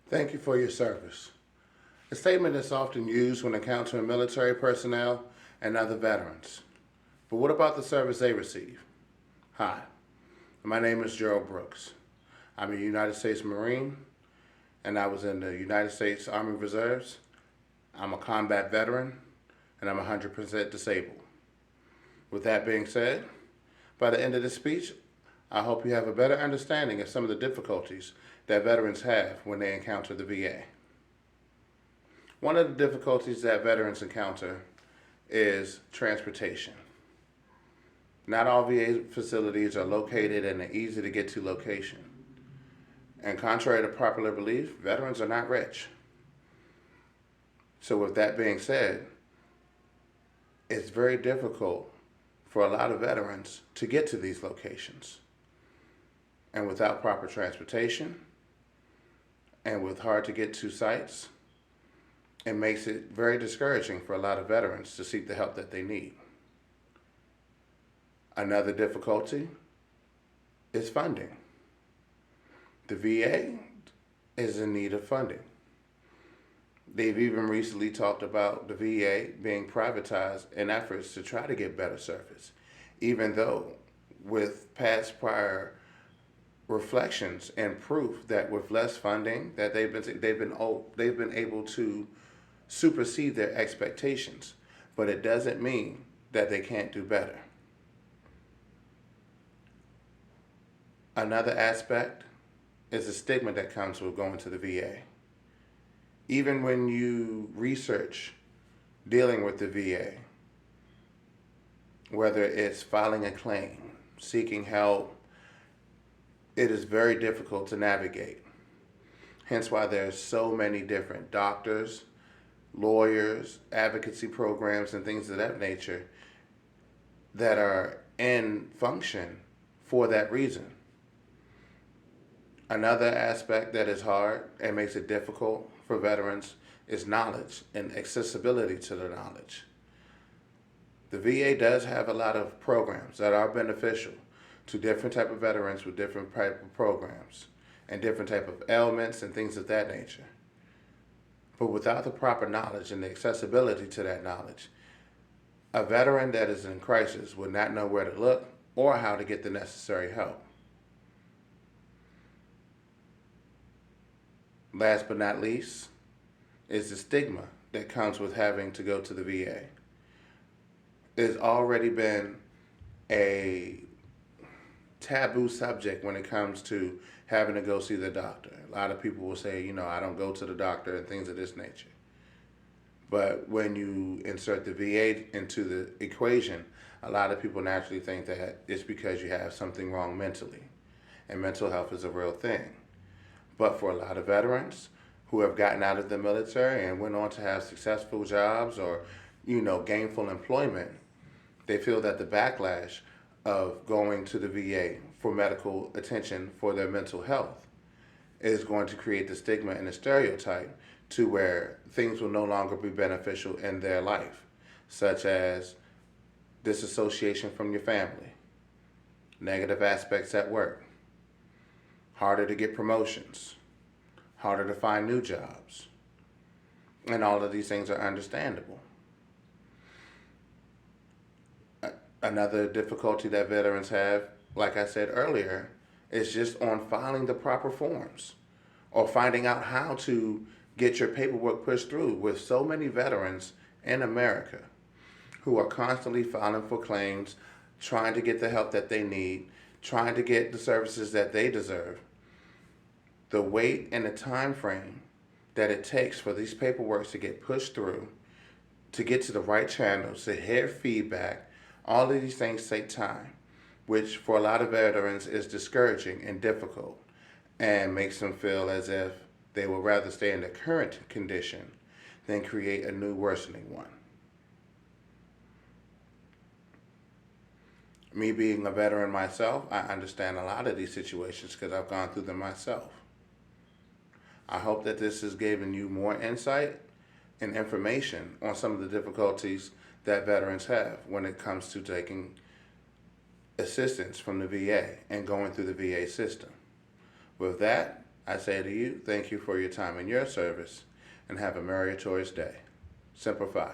Thank you for your service. A statement is often used when encountering military personnel and other veterans. But what about the service they receive? Hi, my name is Gerald Brooks. I'm a United States Marine and I was in the United States Army Reserves. I'm a combat veteran and I'm 100% disabled. With that being said, by the end of this speech, I hope you have a better understanding of some of the difficulties that veterans have when they encounter the VA. One of the difficulties that veterans encounter is transportation. Not all VA facilities are located in an easy to get to location. And contrary to popular belief, veterans are not rich. So, with that being said, it's very difficult for a lot of veterans to get to these locations. And without proper transportation and with hard to get to sites, it makes it very discouraging for a lot of veterans to seek the help that they need. Another difficulty is funding. The VA is in need of funding. They've even recently talked about the VA being privatized in efforts to try to get better service, even though with past prior reflections and proof that with less funding that they've been able to supersede their expectations, but it doesn't mean that they can't do better. Another aspect is the stigma that comes with going to the VA. Even when you research dealing with the VA, whether it's filing a claim, seeking help, it is very difficult to navigate. Hence why there's so many different doctors, lawyers, advocacy programs, and things of that nature that are in function for that reason. Another aspect that is hard and makes it difficult for veterans is knowledge and accessibility to the knowledge. The VA does have a lot of programs that are beneficial to different type of veterans with different type of programs and different type of ailments and things of that nature. But without the proper knowledge and the accessibility to that knowledge, a veteran that is in crisis would not know where to look or how to get the necessary help. Last but not least is the stigma that comes with having to go to the VA. It's already been a taboo subject when it comes to having to go see the doctor. A lot of people will say, I don't go to the doctor and things of this nature. But when you insert the VA into the equation, a lot of people naturally think that it's because you have something wrong mentally. And mental health is a real thing. But for a lot of veterans who have gotten out of the military and went on to have successful jobs or, gainful employment, they feel that the backlash of going to the VA for medical attention for their mental health is going to create the stigma and the stereotype to where things will no longer be beneficial in their life, such as disassociation from your family, negative aspects at work, harder to get promotions, harder to find new jobs. And all of these things are understandable. Another difficulty that veterans have, like I said earlier, is just on filing the proper forms or finding out how to get your paperwork pushed through with so many veterans in America who are constantly filing for claims, trying to get the help that they need, trying to get the services that they deserve. The wait and the time frame that it takes for these paperwork to get pushed through, to get to the right channels, to hear feedback, all of these things take time, which for a lot of veterans is discouraging and difficult and makes them feel as if they would rather stay in the current condition than create a new worsening one. Me being a veteran myself, I understand a lot of these situations because I've gone through them myself. I hope that this has given you more insight and information on some of the difficulties that veterans have when it comes to taking assistance from the VA and going through the VA system. With that, I say to you, thank you for your time and your service, and have a meritorious day. Semper Fi.